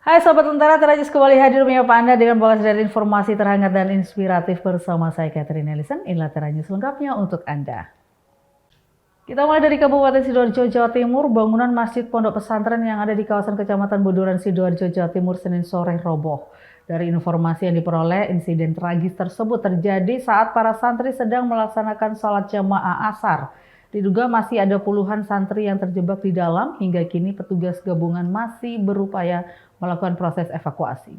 Hai Sobat Tentara, Terajus kembali hadir menyapa Anda dengan balas dari informasi terhangat dan inspiratif bersama saya Catherine Ellison. Inilah Terajus lengkapnya untuk Anda. Kita mulai dari Kabupaten Sidoarjo, Jawa Timur. Bangunan masjid pondok pesantren yang ada di kawasan Kecamatan Buduran, Sidoarjo, Jawa Timur, Senin sore roboh. Dari informasi yang diperoleh, insiden tragis tersebut terjadi saat para santri sedang melaksanakan sholat jamaah asar. Diduga masih ada puluhan santri yang terjebak di dalam. Hingga kini petugas gabungan masih berupaya melakukan proses evakuasi.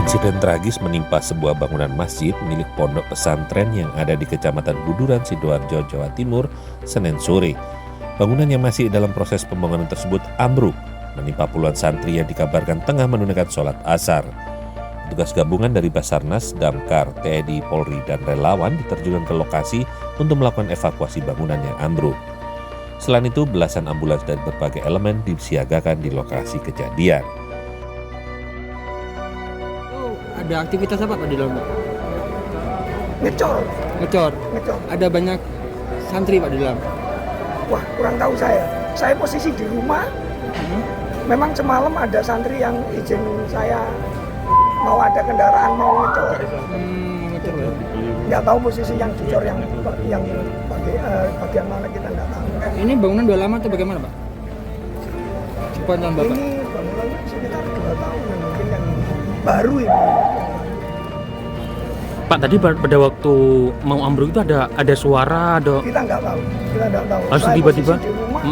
Insiden tragis menimpa sebuah bangunan masjid milik pondok pesantren yang ada di Kecamatan Buduran, Sidoarjo, Jawa Timur, Senin sore. Bangunan yang masih dalam proses pembangunan tersebut ambruk, menimpa puluhan santri yang dikabarkan tengah menunaikan sholat asar. Petugas gabungan dari Basarnas, Damkar, TNI, Polri, dan relawan diterjunkan ke lokasi untuk melakukan evakuasi bangunan yang ambruk. Selain itu, belasan ambulans dan berbagai elemen disiagakan di lokasi kejadian. Ada aktivitas apa Pak di dalam? Ngecor. Ada banyak santri Pak di dalam? Wah, kurang tahu saya. Saya posisi di rumah. Memang semalam ada santri yang izin saya mau ada kendaraan mau ngecor. Ngecor ya. Nggak tahu posisi yang dicor yang bagian mana kita nggak tahu. Ini bangunan udah lama atau bagaimana Pak? Sepanjang Bapak? Ini bangunan sekitar 2 tahun mungkin yang baru ini. Pak, tadi pada waktu mau ambruk itu ada suara, Kita nggak tahu. langsung Saya tiba-tiba? posisi di rumah,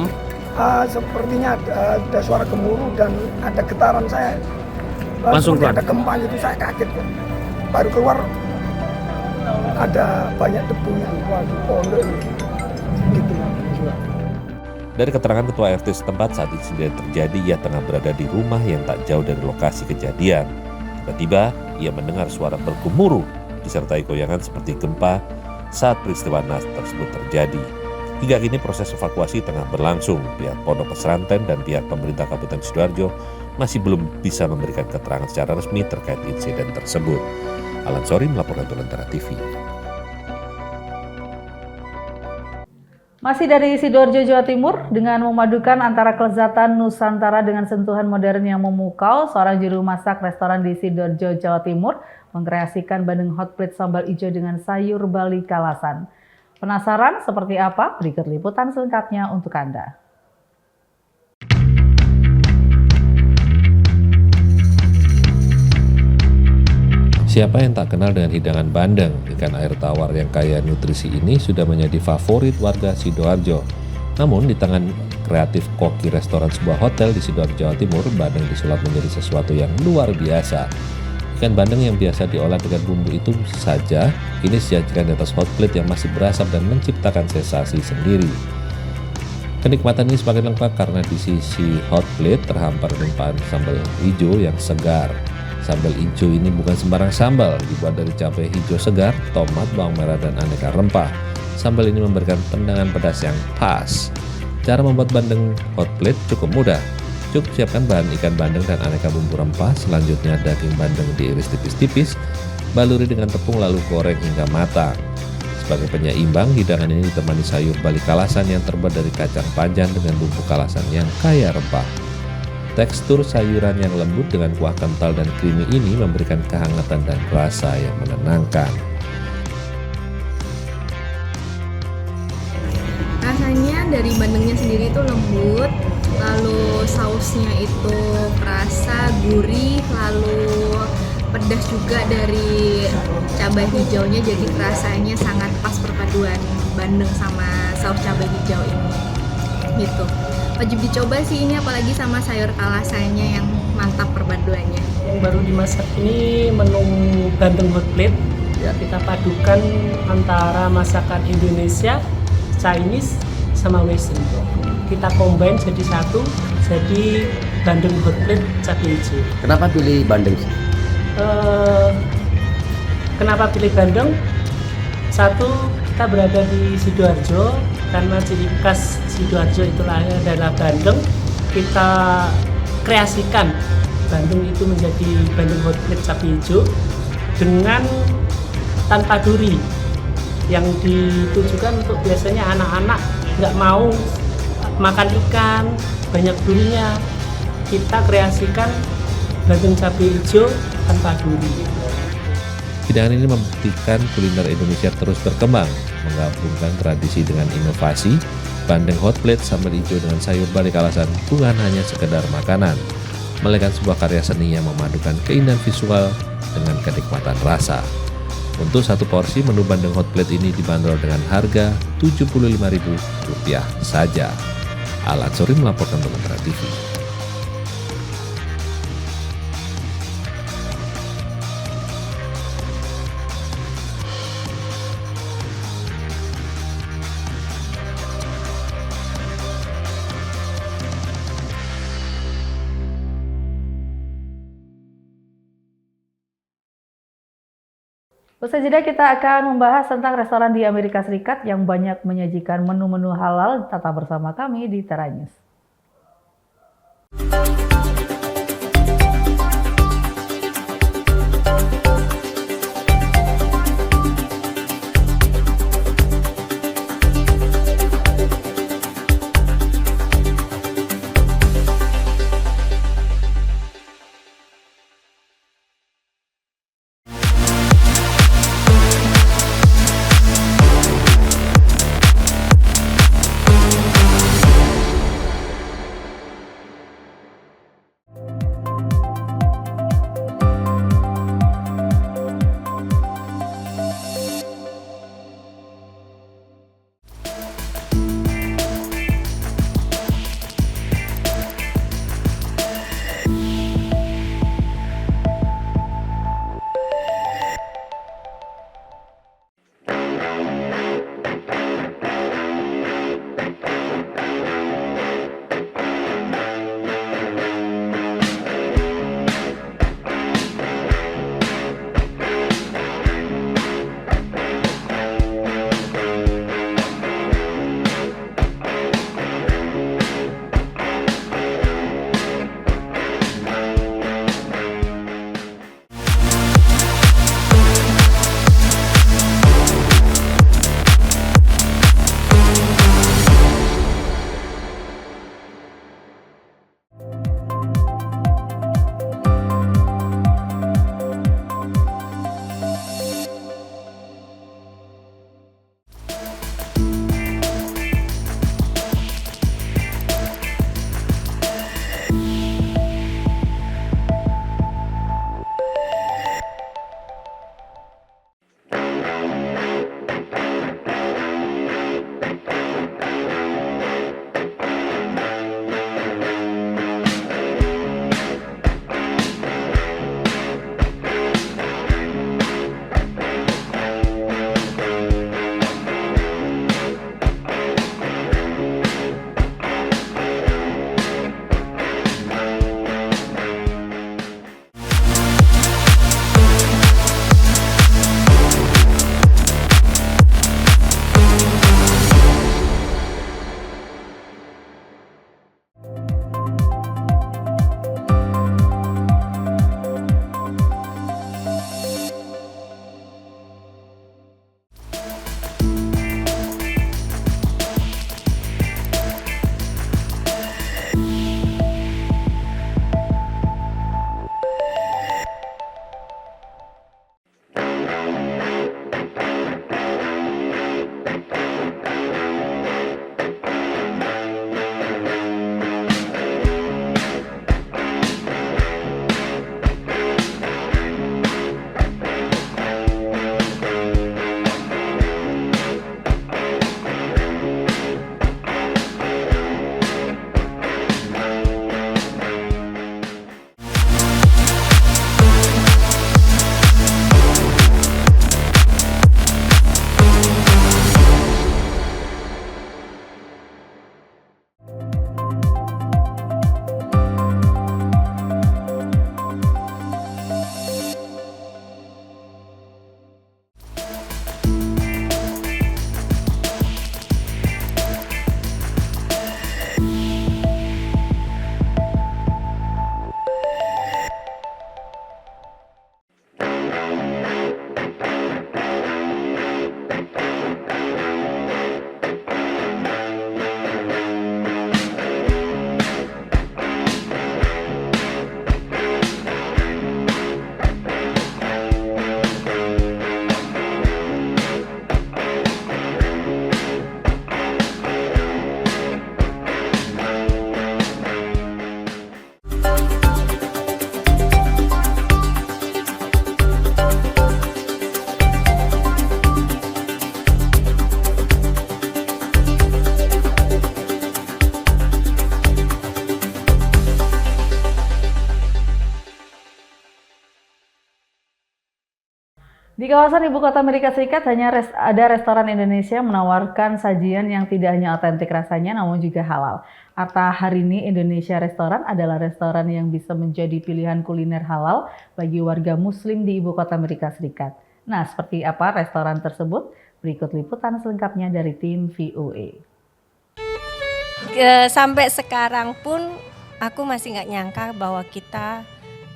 sepertinya ada suara gemuruh dan ada getaran saya. Langsung seperti keluar? ada gempa gitu, saya kaget kan. Baru keluar ada banyak debu itu, waduh pondok gitu. Dari keterangan Ketua RT setempat, saat insiden terjadi, ia tengah berada di rumah yang tak jauh dari lokasi kejadian. Tiba-tiba, ia mendengar suara bergemuruh, disertai goyangan seperti gempa saat peristiwa naas tersebut terjadi. Hingga kini proses evakuasi tengah berlangsung. Pihak pondok pesantren dan pihak pemerintah Kabupaten Sidoarjo masih belum bisa memberikan keterangan secara resmi terkait insiden tersebut. Alan Sori melaporkan untuk Lentera TV. Masih dari Sidoarjo, Jawa Timur, dengan memadukan antara kelezatan Nusantara dengan sentuhan modern yang memukau, seorang juru masak restoran di Sidoarjo, Jawa Timur mengkreasikan bandeng hot plate sambal ijo dengan sayur bali kalasan. Penasaran seperti apa? Berikut liputan selengkapnya untuk Anda. Siapa yang tak kenal dengan hidangan bandeng? Ikan air tawar yang kaya nutrisi ini sudah menjadi favorit warga Sidoarjo. Namun di tangan kreatif koki restoran sebuah hotel di Sidoarjo, Jawa Timur, bandeng disulap menjadi sesuatu yang luar biasa. Ikan bandeng yang biasa diolah dengan bumbu itu saja, kini disajikan di atas hot plate yang masih berasap dan menciptakan sensasi sendiri. Kenikmatan ini semakin lengkap karena di sisi hot plate terhampar limpahan sambal hijau yang segar. Sambal hijau ini bukan sembarang sambal, dibuat dari cabai hijau segar, tomat, bawang merah, dan aneka rempah. Sambal ini memberikan tendangan pedas yang pas. Cara membuat bandeng hot plate cukup mudah. Cukup siapkan bahan ikan bandeng dan aneka bumbu rempah. Selanjutnya daging bandeng diiris tipis-tipis, baluri dengan tepung lalu goreng hingga matang. Sebagai penyeimbang, hidangan ini ditemani sayur bali kalasan yang terbuat dari kacang panjang dengan bumbu kalasan yang kaya rempah. Tekstur sayuran yang lembut dengan kuah kental dan creamy ini memberikan kehangatan dan rasa yang menenangkan. Rasanya dari bandengnya sendiri itu lembut, lalu sausnya itu kerasa gurih, lalu pedas juga dari cabai hijaunya, jadi rasanya sangat pas perpaduan bandeng sama saus cabai hijau ini gitu. Wajib dicoba sih ini, apalagi sama sayur kalasannya yang mantap perpaduannya. Yang baru dimasak ini menu bandeng hot plate ya, kita padukan antara masakan Indonesia, Chinese sama Western. Kita combine jadi satu, jadi bandeng hot plate cabai hijau. Kenapa pilih bandeng? Kenapa pilih bandeng? Satu, kita berada di Sidoarjo, karena ciri khas Sidoarjo itulah adalah bandeng. Kita kreasikan bandeng itu menjadi bandeng hot plate cabai hijau dengan tanpa duri, yang ditujukan untuk biasanya anak-anak nggak mau makan ikan banyak durinya. Kita kreasikan bandeng cabai hijau tanpa duri. Hidangan ini membuktikan kuliner Indonesia terus berkembang, menggabungkan tradisi dengan inovasi. Bandeng hot plate sambal hijau dengan sayur balik alasan bukan hanya sekedar makanan, melainkan sebuah karya seni yang memadukan keindahan visual dengan kenikmatan rasa. Untuk satu porsi, menu bandeng hot plate ini dibanderol dengan harga Rp75.000 saja. Alan Suri melaporkan untuk Metro TV. Usai jeda kita akan membahas tentang restoran di Amerika Serikat yang banyak menyajikan menu-menu halal. Tetap bersama kami di Tera News. Di kawasan ibu kota Amerika Serikat ada restoran Indonesia menawarkan sajian yang tidak hanya otentik rasanya namun juga halal. Arta Harini Indonesia Restoran adalah restoran yang bisa menjadi pilihan kuliner halal bagi warga muslim di ibu kota Amerika Serikat. Nah, seperti apa restoran tersebut? Berikut liputan selengkapnya dari tim VOA. Sampai sekarang pun aku masih nggak nyangka bahwa kita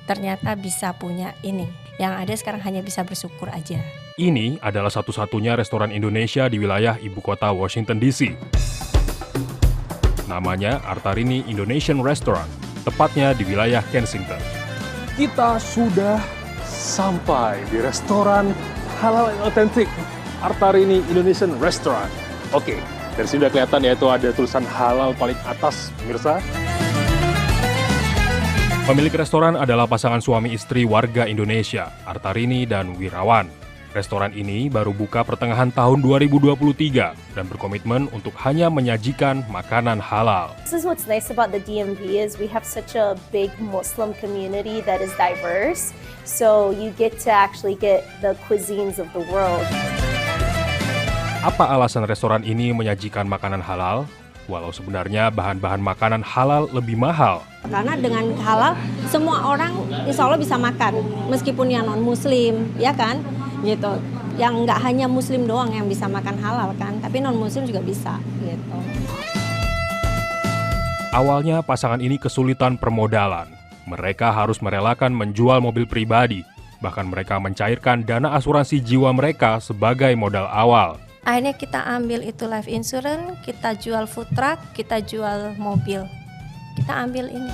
ternyata bisa punya ini. Yang ada sekarang hanya bisa bersyukur aja. Ini adalah satu-satunya restoran Indonesia di wilayah ibu kota Washington DC. Namanya Artarini Indonesian Restaurant, tepatnya di wilayah Kensington. Kita sudah sampai di restoran halal yang otentik, Artarini Indonesian Restaurant. Oke, dari sini udah kelihatan ya, itu ada tulisan halal paling atas, pemirsa. Pemilik restoran adalah pasangan suami istri warga Indonesia, Artarini dan Wirawan. Restoran ini baru buka pertengahan tahun 2023 dan berkomitmen untuk hanya menyajikan makanan halal. This is what's nice about the DMV is we have such a big Muslim community that is diverse. So you get to actually get the cuisines of the world. Apa alasan restoran ini menyajikan makanan halal? Walau sebenarnya bahan-bahan makanan halal lebih mahal. Karena dengan halal semua orang insya Allah bisa makan, meskipun yang non muslim, ya kan, gitu. Yang nggak hanya muslim doang yang bisa makan halal kan, tapi non muslim juga bisa, gitu. Awalnya pasangan ini kesulitan permodalan. Mereka harus merelakan menjual mobil pribadi, bahkan mereka mencairkan dana asuransi jiwa mereka sebagai modal awal. Akhirnya kita ambil itu life insurance, kita jual food truck, kita jual mobil. Kita ambil ini.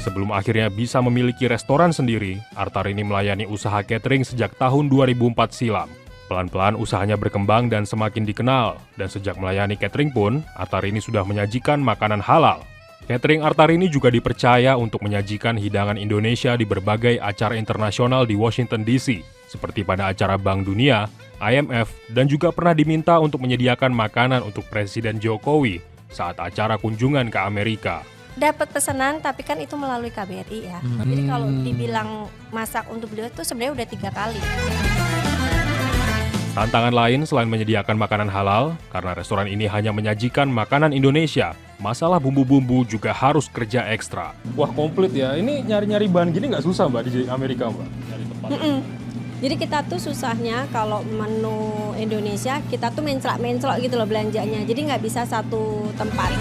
Sebelum akhirnya bisa memiliki restoran sendiri, Artarini melayani usaha catering sejak tahun 2004 silam. Pelan-pelan usahanya berkembang dan semakin dikenal, dan sejak melayani catering pun, Artarini sudah menyajikan makanan halal. Catering Artarini juga dipercaya untuk menyajikan hidangan Indonesia di berbagai acara internasional di Washington DC, seperti pada acara Bank Dunia, IMF, dan juga pernah diminta untuk menyediakan makanan untuk Presiden Jokowi saat acara kunjungan ke Amerika. Dapat pesanan, tapi kan itu melalui KBRI ya. Jadi kalau dibilang masak untuk beliau itu sebenarnya udah 3 kali. Tantangan lain selain menyediakan makanan halal, karena restoran ini hanya menyajikan makanan Indonesia, masalah bumbu-bumbu juga harus kerja ekstra. Wah, komplit ya. Ini nyari-nyari bahan gini nggak susah, Mbak, di Amerika, Mbak? Nyari tempat. Jadi kita tuh susahnya kalau menu Indonesia, kita tuh menclok-menclok gitu loh belanjanya. Jadi nggak bisa satu tempat.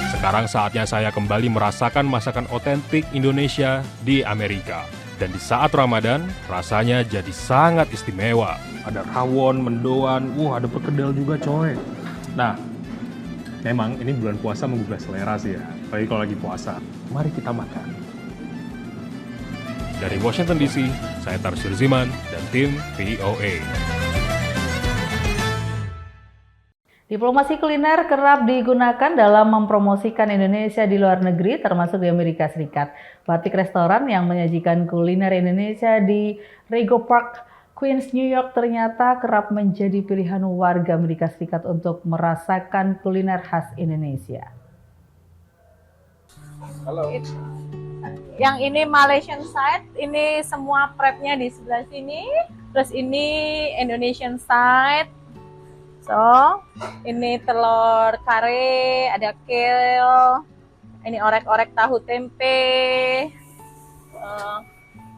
Sekarang saatnya saya kembali merasakan masakan otentik Indonesia di Amerika. Dan di saat Ramadan, rasanya jadi sangat istimewa. Ada rawon, mendoan, ada perkedel juga coy. Nah, memang ini bulan puasa menggugah selera sih ya. Apalagi kalau lagi puasa. Mari kita makan. Dari Washington DC, saya Tarsir Ziman dan tim VOA. Diplomasi kuliner kerap digunakan dalam mempromosikan Indonesia di luar negeri, termasuk di Amerika Serikat. Batik restoran yang menyajikan kuliner Indonesia di Rego Park, Queens, New York ternyata kerap menjadi pilihan warga Amerika Serikat untuk merasakan kuliner khas Indonesia. Halo. Yang ini Malaysian side, ini semua prepnya di sebelah sini. Terus ini Indonesian side. So, ini telur kare, ada kale, ini orek-orek tahu tempe,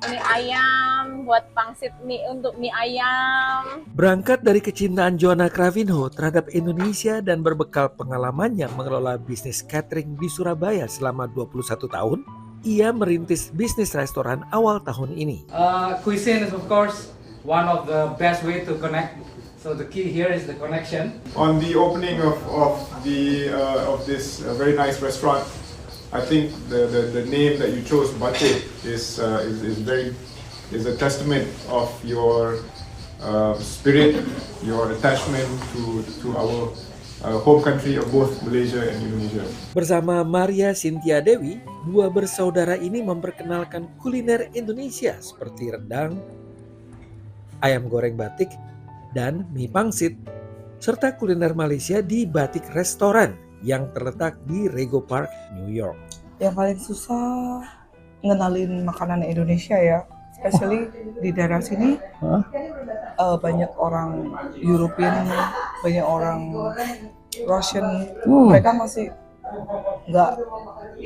ini ayam buat pangsit mie untuk mie ayam. Berangkat dari kecintaan Joanna Cravinho terhadap Indonesia dan berbekal pengalamannya mengelola bisnis catering di Surabaya selama 21 tahun, ia merintis bisnis restoran awal tahun ini. Cuisine is of course one of the best way to connect. So the key here is the connection. On the opening of this very nice restaurant, I think the name that you chose, Batik, is a testament of your spirit, your attachment to our home country of both Malaysia and Indonesia. Bersama Maria Cynthia Dewi, dua bersaudara ini memperkenalkan kuliner Indonesia seperti rendang, ayam goreng batik, dan mie pangsit, serta kuliner Malaysia di Batik Restoran yang terletak di Rego Park, New York. Yang paling susah ngenalin makanan Indonesia ya. especially di daerah sini banyak orang European, banyak orang Russian. Mereka masih nggak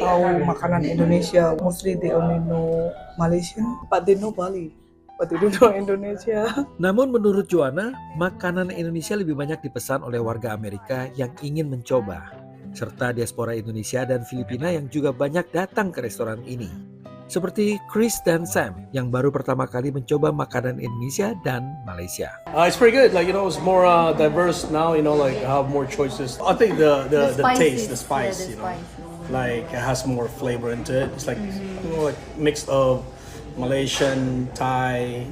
tahu makanan Indonesia. Mostly they only know Malaysian, but they know Bali. But they don't know Indonesia. Namun menurut Joanna, makanan Indonesia lebih banyak dipesan oleh warga Amerika yang ingin mencoba, serta diaspora Indonesia dan Filipina yang juga banyak datang ke restoran ini. Seperti Chris dan Sam yang baru pertama kali mencoba makanan Indonesia dan Malaysia. It's pretty good. Like, you know, it's more diverse now. You know, like have more choices. I think the taste, the spice, you know, like it has more flavor into it. It's like you know, like mix of Malaysian, Thai,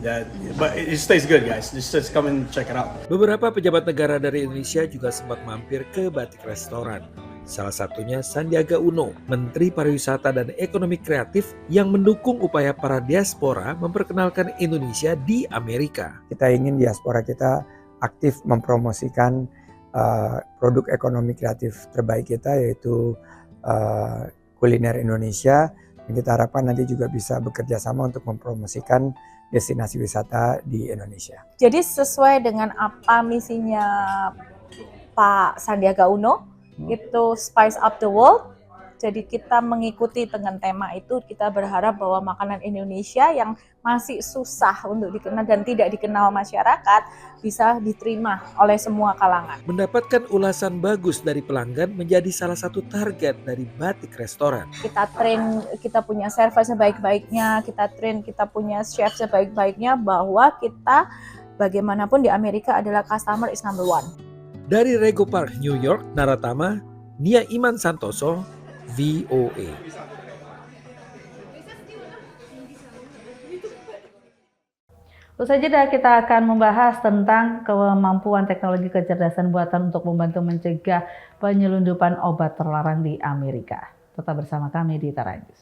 but it tastes good, guys. Just come and check it out. Beberapa pejabat negara dari Indonesia juga sempat mampir ke Batik Restoran. Salah satunya Sandiaga Uno, Menteri Pariwisata dan Ekonomi Kreatif yang mendukung upaya para diaspora memperkenalkan Indonesia di Amerika. Kita ingin diaspora kita aktif mempromosikan produk ekonomi kreatif terbaik kita, yaitu kuliner Indonesia. Kita harapkan nanti juga bisa bekerja sama untuk mempromosikan destinasi wisata di Indonesia. Jadi sesuai dengan apa misinya Pak Sandiaga Uno, itu Spice Up the World. Jadi kita mengikuti dengan tema itu, kita berharap bahwa makanan Indonesia yang masih susah untuk dikenal dan tidak dikenal masyarakat bisa diterima oleh semua kalangan. Mendapatkan ulasan bagus dari pelanggan menjadi salah satu target dari Batik Restoran. Kita train, kita punya server sebaik-baiknya, kita train, kita punya chef sebaik-baiknya, bahwa kita bagaimanapun di Amerika adalah customer is number one. Dari Rego Park, New York, Naratama, Nia Iman Santoso, VOA. Usai jeda kita akan membahas tentang kemampuan teknologi kecerdasan buatan untuk membantu mencegah penyelundupan obat terlarang di Amerika. Tetap bersama kami di Tara News.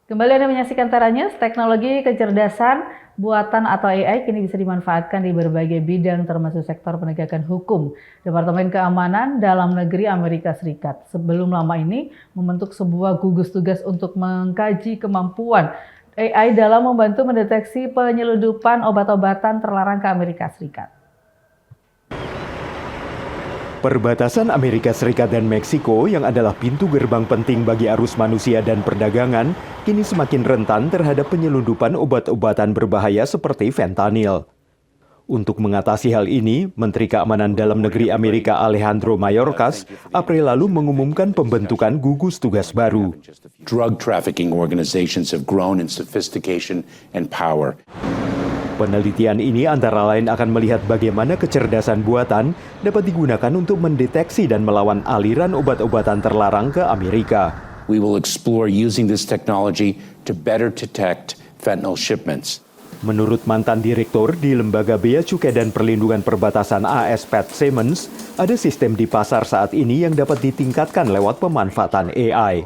Kembali Anda menyaksikan Tera News, teknologi kecerdasan buatan atau AI kini bisa dimanfaatkan di berbagai bidang termasuk sektor penegakan hukum. Departemen Keamanan Dalam Negeri Amerika Serikat sebelum lama ini membentuk sebuah gugus tugas untuk mengkaji kemampuan AI dalam membantu mendeteksi penyeludupan obat-obatan terlarang ke Amerika Serikat. Perbatasan Amerika Serikat dan Meksiko yang adalah pintu gerbang penting bagi arus manusia dan perdagangan kini semakin rentan terhadap penyelundupan obat-obatan berbahaya seperti fentanyl. Untuk mengatasi hal ini, Menteri Keamanan Dalam Negeri Amerika Alejandro Mayorkas April lalu mengumumkan pembentukan gugus tugas baru. Drug trafficking organizations have grown in sophistication and power. Penelitian ini antara lain akan melihat bagaimana kecerdasan buatan dapat digunakan untuk mendeteksi dan melawan aliran obat-obatan terlarang ke Amerika. We will explore using this technology to better detect fentanyl shipments. Menurut mantan direktur di Lembaga Bea Cukai dan Perlindungan Perbatasan AS Pat Simmons, ada sistem di pasar saat ini yang dapat ditingkatkan lewat pemanfaatan AI.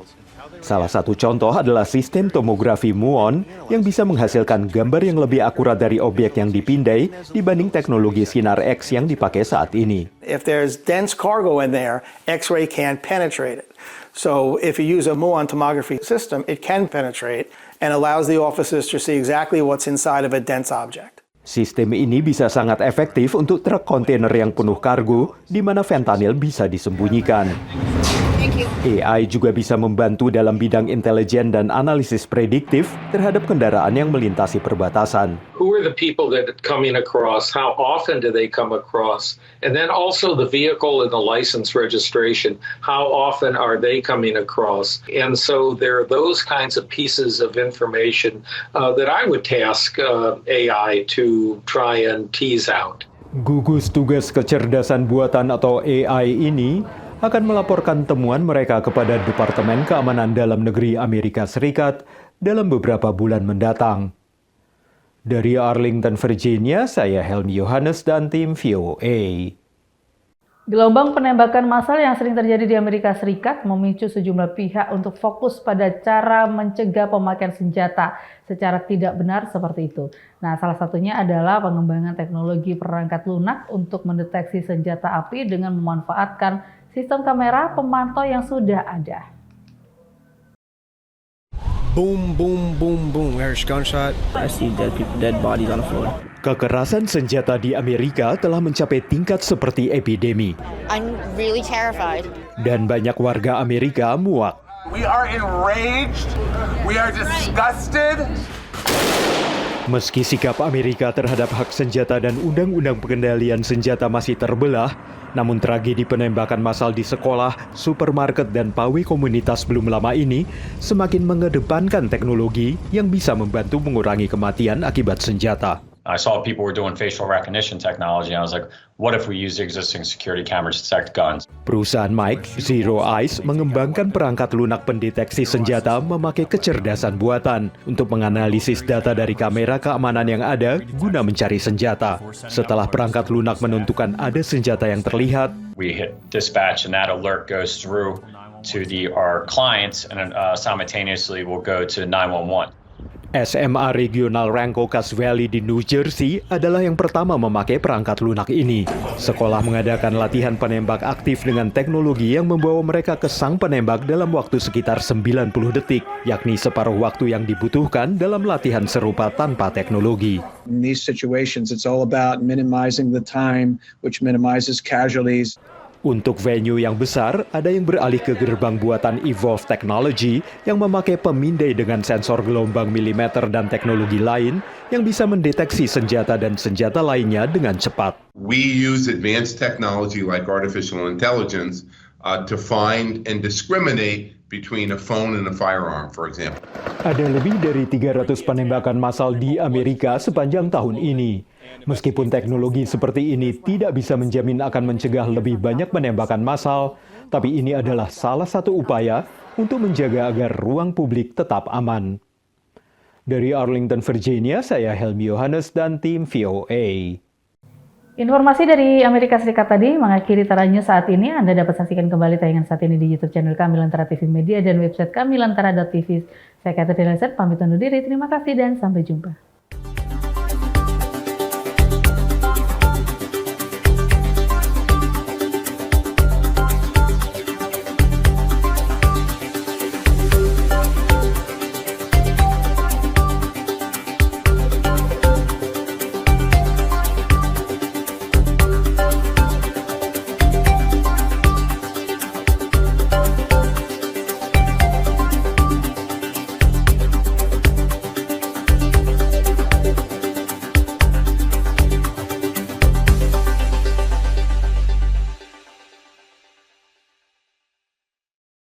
Salah satu contoh adalah sistem tomografi muon yang bisa menghasilkan gambar yang lebih akurat dari objek yang dipindai dibanding teknologi sinar X yang dipakai saat ini. If there's dense cargo in there, X-ray can't penetrate it. So if you use a muon tomography system, it can penetrate and allows the officers to see exactly what's inside of a dense object. Sistem ini bisa sangat efektif untuk truk kontainer yang penuh kargo di mana fentanyl bisa disembunyikan. AI juga bisa membantu dalam bidang intelijen dan analisis prediktif terhadap kendaraan yang melintasi perbatasan. Who are the people that are coming across? How often do they come across? And then also the vehicle and the license registration. How often are they coming across? And so there are those kinds of pieces of information that I would task AI to try and tease out. Gugus tugas kecerdasan buatan atau AI ini akan melaporkan temuan mereka kepada Departemen Keamanan Dalam Negeri Amerika Serikat dalam beberapa bulan mendatang. Dari Arlington, Virginia, saya Helmi Yohanes dan tim VOA. Gelombang penembakan massal yang sering terjadi di Amerika Serikat memicu sejumlah pihak untuk fokus pada cara mencegah pemakaian senjata secara tidak benar seperti itu. Nah, salah satunya adalah pengembangan teknologi perangkat lunak untuk mendeteksi senjata api dengan memanfaatkan sistem kamera pemantau yang sudah ada. Boom, boom, boom, boom. There's gunshot. I see dead bodies on the floor. Kekerasan senjata di Amerika telah mencapai tingkat seperti epidemi. I'm really terrified. Dan banyak warga Amerika muak. We are enraged. We are disgusted. Meski sikap Amerika terhadap hak senjata dan undang-undang pengendalian senjata masih terbelah, namun tragedi penembakan massal di sekolah, supermarket, dan pawai komunitas belum lama ini semakin mengedepankan teknologi yang bisa membantu mengurangi kematian akibat senjata. I saw people were doing facial recognition technology, and I was like, what if we use existing security cameras to detect guns? Perusahaan Mike, Zero Eyes, mengembangkan perangkat lunak pendeteksi senjata memakai kecerdasan buatan untuk menganalisis data dari kamera keamanan yang ada guna mencari senjata. Setelah perangkat lunak menentukan ada senjata yang terlihat, we hit dispatch and that alert goes through to our clients and simultaneously will go to 911. SMA Regional Rancho Cache Valley di New Jersey adalah yang pertama memakai perangkat lunak ini. Sekolah mengadakan latihan penembak aktif dengan teknologi yang membawa mereka ke sang penembak dalam waktu sekitar 90 detik, yakni separuh waktu yang dibutuhkan dalam latihan serupa tanpa teknologi. In these situations, it's all about minimizing the time, which minimizes casualties. Untuk venue yang besar, ada yang beralih ke gerbang buatan Evolve Technology yang memakai pemindai dengan sensor gelombang milimeter dan teknologi lain yang bisa mendeteksi senjata dan senjata lainnya dengan cepat. We use advanced technology like artificial intelligence to find and discriminate between a phone and a firearm, for example. Ada lebih dari 300 penembakan massal di Amerika sepanjang tahun ini. Meskipun teknologi seperti ini tidak bisa menjamin akan mencegah lebih banyak penembakan massal, tapi ini adalah salah satu upaya untuk menjaga agar ruang publik tetap aman. Dari Arlington, Virginia, saya Helmi Yohanes dan tim VOA. Informasi dari Amerika Serikat tadi mengakhiri Tara News saat ini. Anda dapat saksikan kembali tayangan saat ini di YouTube channel kami Lantara TV Media dan website kami lantara.tv. Saya Catherine Nelson, pamit undur diri. Terima kasih dan sampai jumpa.